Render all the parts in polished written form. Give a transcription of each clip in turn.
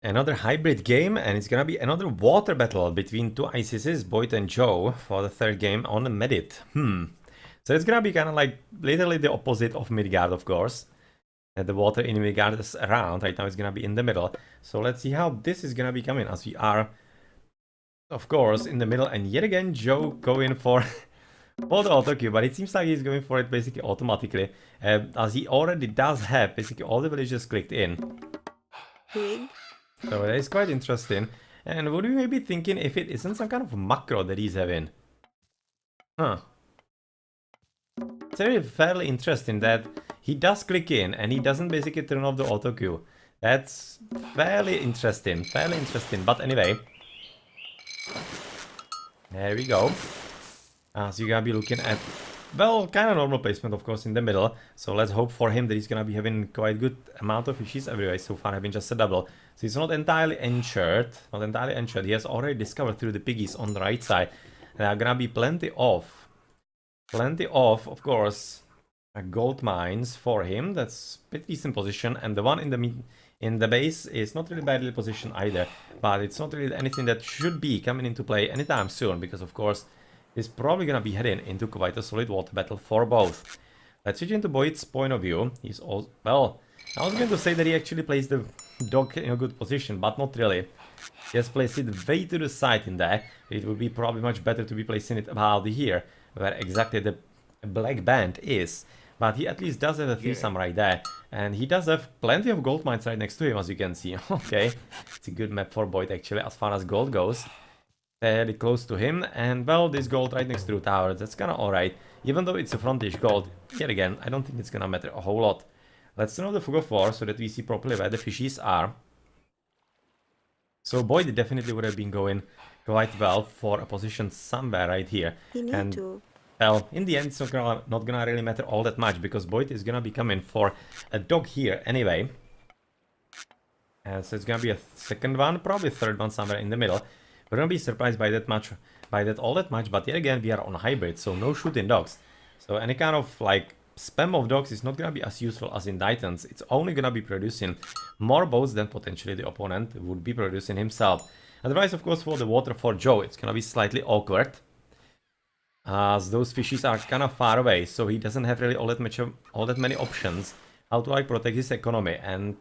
Another hybrid game, and it's gonna be another water battle between two ICCs, BoIt and Joe, for the third game on the Medit. So it's gonna be kind of like literally the opposite of Midgard, of course. And the water in Midgard is around. Right now it's gonna be in the middle. So let's see how this is gonna be coming, as we are, of course, in the middle. And yet again, Joe going for for the auto queue, but it seems like he's going for it basically automatically, as he already does have basically all the villages clicked in. So that is quite interesting. And would we maybe thinking if it isn't some kind of macro that he's having? Huh. It's really fairly interesting that he does click in and he doesn't basically turn off the auto queue. That's fairly interesting, But anyway, there we go. So you're gonna be looking at, well, kind of normal placement, of course, in the middle. So let's hope for him that he's gonna be having quite good amount of fishes everywhere. So far, having just a double. So he's not entirely insured. He has already discovered through the piggies on the right side. There are gonna be plenty of course, gold mines for him. That's a pretty decent position. And the one in the base is not really badly positioned either. But it's not really anything that should be coming into play anytime soon, because of course, is probably gonna be heading into quite a solid water battle for both. Let's switch into BoIt's point of view. He's also, well, I was going to say that he actually placed the dog in a good position, but not really. He has placed it way to the side in there. It would be probably much better to be placing it about here, where exactly the black band is. But he at least does have a threesome right there. And he does have plenty of gold mines right next to him, as you can see. Okay, it's a good map for BoIt actually, as far as gold goes. Fairly close to him, and well, this gold right next to the tower, that's kinda alright. Even though it's a frontish gold, yet again, I don't think it's gonna matter a whole lot. Let's turn off the fog of war so that we see properly where the fishies are. So BoIt definitely would have been going quite well for a position somewhere right here. Well, in the end, it's not gonna really matter all that much, because BoIt is gonna be coming for a dog here anyway. So it's gonna be a second one, probably third one somewhere in the middle. We're gonna be surprised by that all that much, but yet again we are on hybrid, so no shooting dogs. So any kind of like spam of dogs is not gonna be as useful as in Titans. It's only gonna be producing more boats than potentially the opponent would be producing himself. Otherwise, of course, for the water for Joe, it's gonna be slightly awkward, as those fishes are kind of far away, so he doesn't have really all that many options how to like protect his economy, and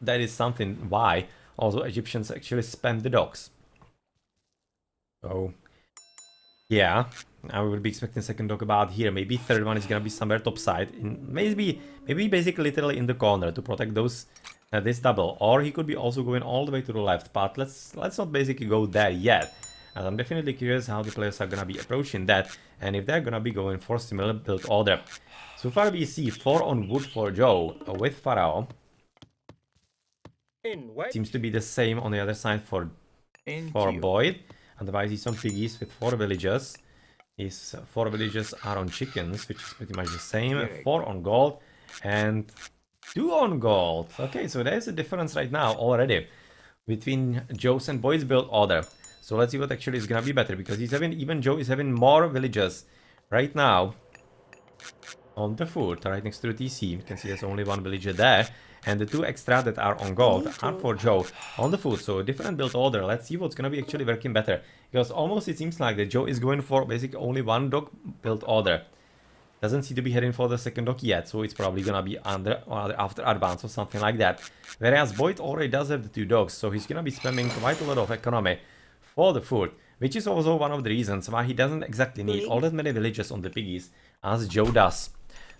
that is something why also Egyptians actually spam the dogs. So, yeah, I would be expecting second dog about here. Maybe third one is gonna be somewhere topside, maybe basically literally in the corner to protect those this double. Or he could be also going all the way to the left. But let's not basically go there yet. And I'm definitely curious how the players are gonna be approaching that, and if they're gonna be going for similar build order. So far we see 4 on wood for Joe with Pharaoh. Seems to be the same on the other side for BoIt. Otherwise, he's on piggies with 4 villagers. His 4 villagers are on chickens, which is pretty much the same. 4 on gold and 2 on gold. Okay, so there's a difference right now already between Joe's and BoIt's build order. So let's see what actually is gonna be better, because even Joe is having more villagers right now on the foot, right next to the TC. You can see there's only 1 villager there. And the 2 extra that are on gold are for Joe on the foot. So different build order. Let's see what's gonna be actually working better. Because almost it seems like that Joe is going for basically only 1 dog build order. Doesn't seem to be heading for the second dog yet. So it's probably gonna be under or after advance or something like that. Whereas BoIt already does have the 2 dogs. So he's gonna be spamming quite a lot of economy for the food. Which is also one of the reasons why he doesn't exactly need all that many villagers on the piggies as Joe does.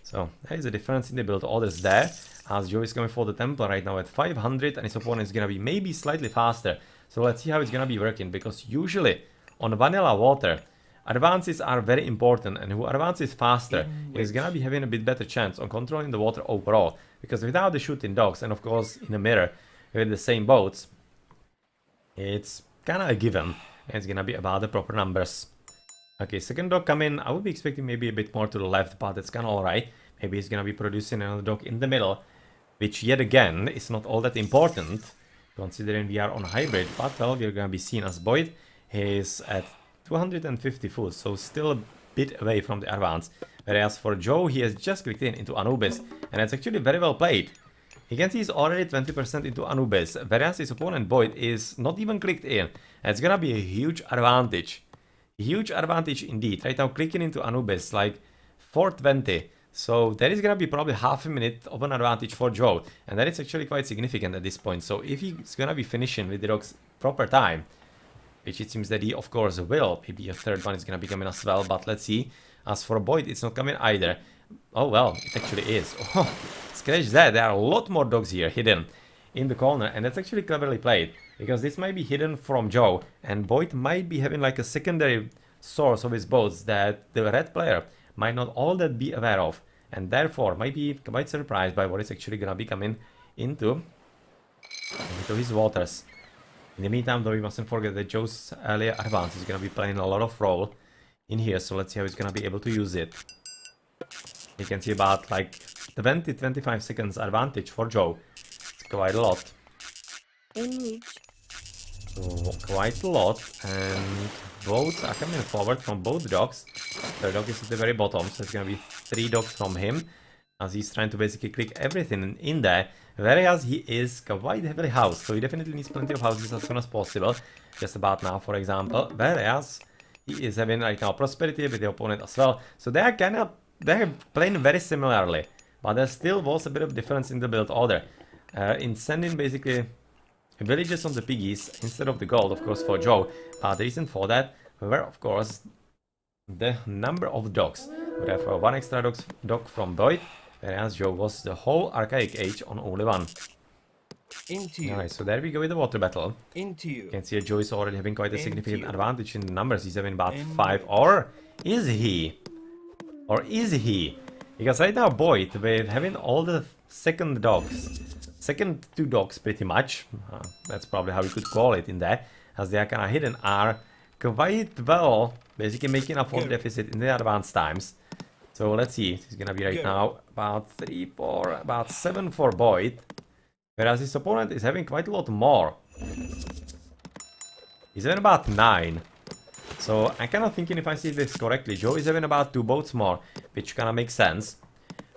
So there is a difference in the build orders there, as Joe is going for the Templar right now at 500 and his opponent is gonna be maybe slightly faster. So let's see how it's gonna be working, because usually on vanilla water, advances are very important, and who advances faster is gonna be having a bit better chance on controlling the water overall. Because without the shooting dogs, and of course in the mirror with the same boats, it's kinda a given. It's gonna be about the proper numbers. Okay, second dog coming. I would be expecting maybe a bit more to the left, but it's kind of alright. Maybe he's gonna be producing another dog in the middle, which yet again is not all that important, considering we are on hybrid. But well, we're gonna be seen as BoIt. He's at 250 foot, so still a bit away from the advance. Whereas for Joe, he has just clicked into Anubis, and it's actually very well played. You can see he's already 20% into Anubis, whereas his opponent BoIt is not even clicked in. It's gonna be a huge advantage. Huge advantage indeed. Right now, clicking into Anubis like 420. So there is gonna be probably half a minute of an advantage for Joe, and that is actually quite significant at this point. So if he's gonna be finishing with the dogs proper time, which it seems that he of course will, maybe a third one is gonna be coming as well, but let's see. As for BoIt, it's not coming either. Oh well, it actually is. Oh, scratch that, there are a lot more dogs here hidden in the corner, and that's actually cleverly played, because this might be hidden from Joe, and BoIt might be having like a secondary source of his boats that the red player might not all that be aware of, and therefore might be quite surprised by what is actually gonna be coming into his waters. In the meantime, though, we mustn't forget that Joe's earlier advance is gonna be playing a lot of role in here, so let's see how he's gonna be able to use it. You can see about like 20-25 seconds advantage for Joe. It's quite a lot. So, quite a lot, and boats are coming forward from both dogs. The dog is at the very bottom, so it's gonna be 3 dogs from him, as he's trying to basically click everything in there, whereas he is quite heavily housed, so he definitely needs plenty of houses as soon as possible, just about now for example, whereas he is having right now prosperity with the opponent as well, so they're playing very similarly, but there still was a bit of difference in the build order, in sending basically villages on the piggies instead of the gold, of course, for Joe. The reason for that were, of course, the number of dogs. We have 1 extra dog from BoIt, whereas Joe was the whole Archaic Age on only 1. Alright, so there we go with the water battle. You can see that Joe is already having quite a significant advantage in the numbers. He's having about 5, or is he? Or is he? Because right now BoIt, with having all the second 2 dogs pretty much, that's probably how we could call it in there, as they are kind of hidden, are quite well basically making up for the deficit in the advanced times. So let's see, it's gonna be right now about 3, 4, about 7 for BoIt, whereas his opponent is having quite a lot more. He's having about 9. So I'm kind of thinking, if I see this correctly, Joe is having about 2 boats more, which kind of makes sense.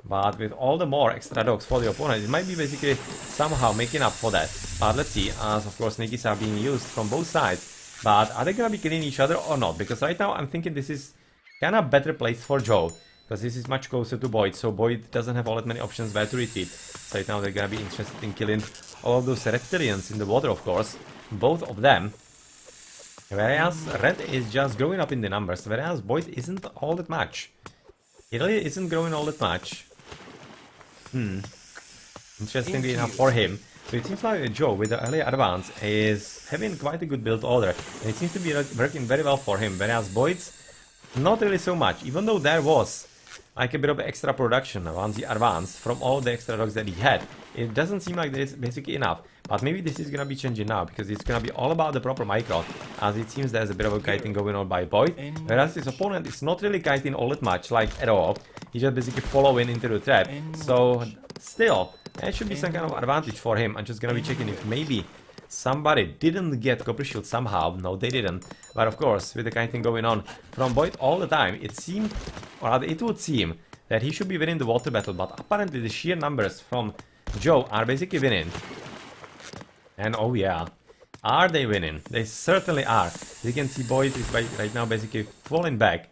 But with all the more extra dogs for the opponent, it might be basically somehow making up for that. But let's see, as of course Nikis are being used from both sides. But are they gonna be killing each other or not? Because right now I'm thinking this is kind of better place for Joe, because this is much closer to BoIt, so BoIt doesn't have all that many options where to retreat. So right now they're gonna be interested in killing all of those reptilians in the water, of course, both of them. Whereas red is just growing up in the numbers, whereas BoIt isn't all that much. It really isn't growing all that much. Interestingly enough for him. So it seems like Joe, with the early advance, is having quite a good build order, and it seems to be working very well for him, whereas BoIt's not really so much, even though there was like a bit of extra production once he advanced from all the extra dogs that he had. It doesn't seem like there's basically enough, but maybe this is gonna be changing now, because it's gonna be all about the proper micro, as it seems there's a bit of a kiting going on by BoIt, whereas his opponent is not really kiting all that much, like at all. He's just basically following into the trap, so still, there should be some kind of advantage for him. I'm just gonna be checking if maybe somebody didn't get Copper Shield somehow. No, they didn't. But of course, with the kiting going on from BoIt all the time, it seemed, or rather it would seem, that he should be winning the water battle, but apparently the sheer numbers from Joe are basically winning. And oh yeah, are they winning? They certainly are. You can see BoIt is right now basically falling back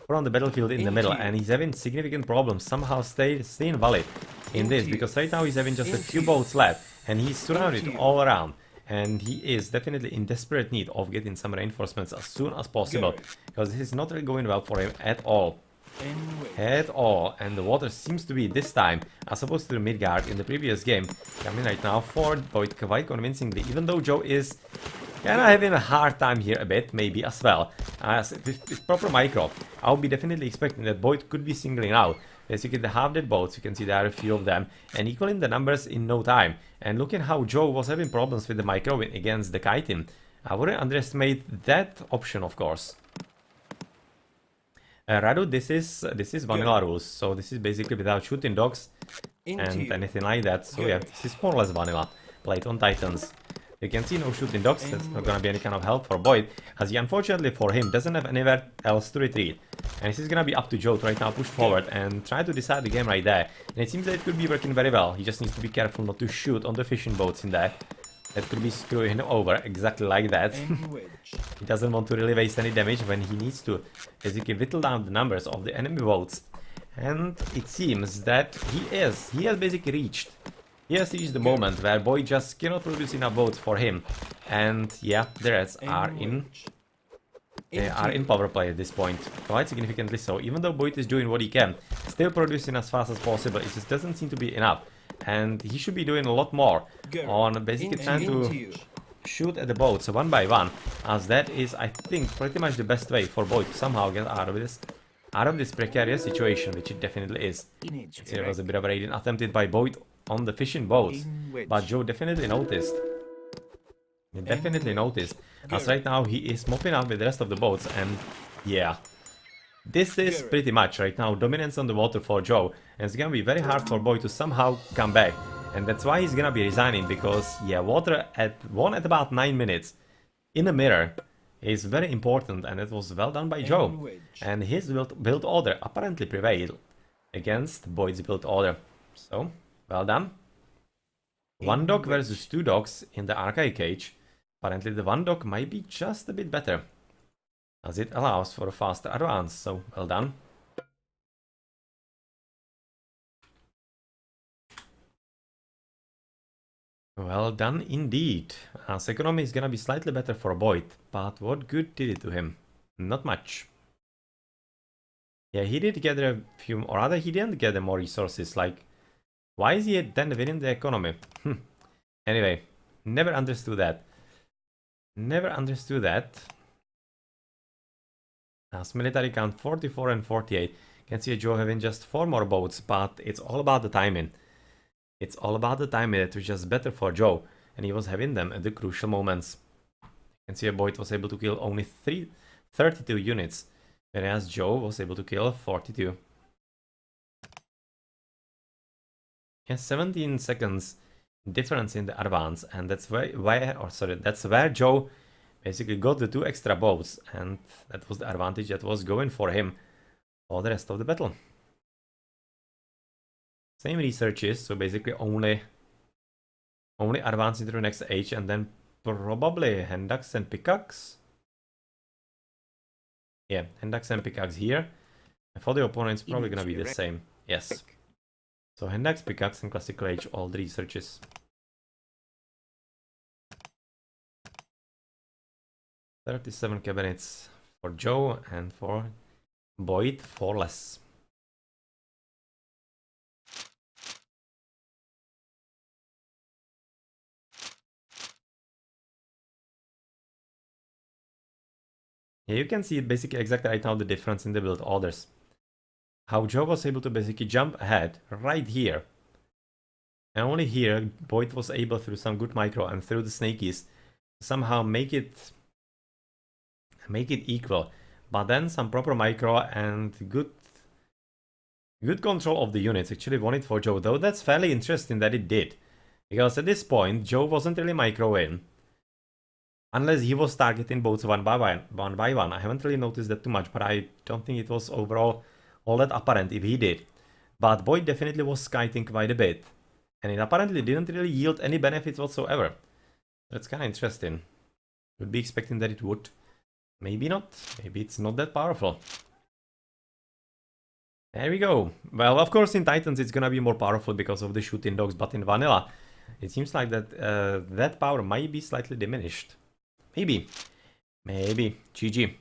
from the battlefield in the middle, and he's having significant problems somehow staying valid in this, because right now he's having just a few boats left, and he's surrounded all around, and he is definitely in desperate need of getting some reinforcements as soon as possible, because this is not really going well for him at all. And the water seems to be this time, as opposed to the Midgard in the previous game, coming right now for BoIt quite convincingly, even though Joe is kind of having a hard time here a bit, maybe as well. As with proper micro, I'll be definitely expecting that BoIt could be singling out basically the half-dead boats. You can see there are a few of them, and equaling the numbers in no time. And looking how Joe was having problems with the micro against the kiting, I wouldn't underestimate that option, of course. Radu, this is vanilla rules, so this is basically without shooting dogs and anything like that. So yeah, this is more or less vanilla, played on Titans. You can see no shooting dogs, that's not gonna be any kind of help for BoIt, as he unfortunately for him doesn't have anywhere else to retreat. And this is gonna be up to Joe to right now push forward and try to decide the game right there. And it seems that it could be working very well. He just needs to be careful not to shoot on the fishing boats in there. That could be screwing him over, exactly like that. He doesn't want to really waste any damage when he needs to basically whittle down the numbers of the enemy boats. And it seems that he has basically reached. He has reached the moment where BoIt just cannot produce enough votes for him. And yeah, the Reds are in power play at this point, quite significantly so. Even though BoIt is doing what he can, still producing as fast as possible, it just doesn't seem to be enough. And he should be doing a lot more on basically trying to shoot at the boats one by one, as that is, I think, pretty much the best way for BoIt to somehow get out of this precarious situation, which it definitely is. There was a bit of a raiding attempted by BoIt on the fishing boats, but Joe definitely noticed. He definitely noticed, as right now he is mopping up with the rest of the boats, and yeah. This is pretty much right now dominance on the water for Joe, and it's gonna be very hard for BoIt to somehow come back. And that's why he's gonna be resigning, because yeah, water won at about 9 minutes in a mirror is very important, and it was well done by Joe. And his build order apparently prevailed against BoIt's build order. So, well done. One dog versus 2 dogs in the arcade cage. Apparently the 1 dog might be just a bit better, as it allows for a faster advance, so well done. Well done indeed. As economy is gonna be slightly better for BoIt, but what good did it to him? Not much. Yeah, he did gather a few, or rather he didn't gather more resources, like, why is he then winning the economy? Anyway, never understood that. Never understood that. As military count 44 and 48. Can see Joe having just 4 more boats, but it's all about the timing. It's all about the timing that was just better for Joe, and he was having them at the crucial moments. You can see BoIt was able to kill only 32 units, whereas Joe was able to kill 42. Yeah, 17 seconds difference in the advance, and that's where Joe basically got the 2 extra boats, and that was the advantage that was going for him for the rest of the battle. Same researches, so basically only advance into the next age, and then probably Hendux and Pickaxe. Yeah, Hendux and Pickaxe here. And for the opponent, it's probably gonna be the same. Yes. So Hendux, Pickaxe, and Classical Age, all the researches. $37 cabinets for Joe, and for BoIt 4 less. Yeah, you can see it basically exactly right now the difference in the build orders. How Joe was able to basically jump ahead right here. And only here, BoIt was able through some good micro and through the snakies to somehow make it equal. But then some proper micro and good control of the units actually won it for Joe, though that's fairly interesting that it did. Because at this point, Joe wasn't really micro in. Unless he was targeting boats one by one. I haven't really noticed that too much, but I don't think it was overall all that apparent if he did. But BoIt definitely was kiting quite a bit. And it apparently didn't really yield any benefits whatsoever. That's kind of interesting. Would be expecting that it would. Maybe not. Maybe it's not that powerful. There we go. Well, of course in Titans it's gonna be more powerful because of the shooting dogs, but in Vanilla it seems like that that power might be slightly diminished. Maybe. GG.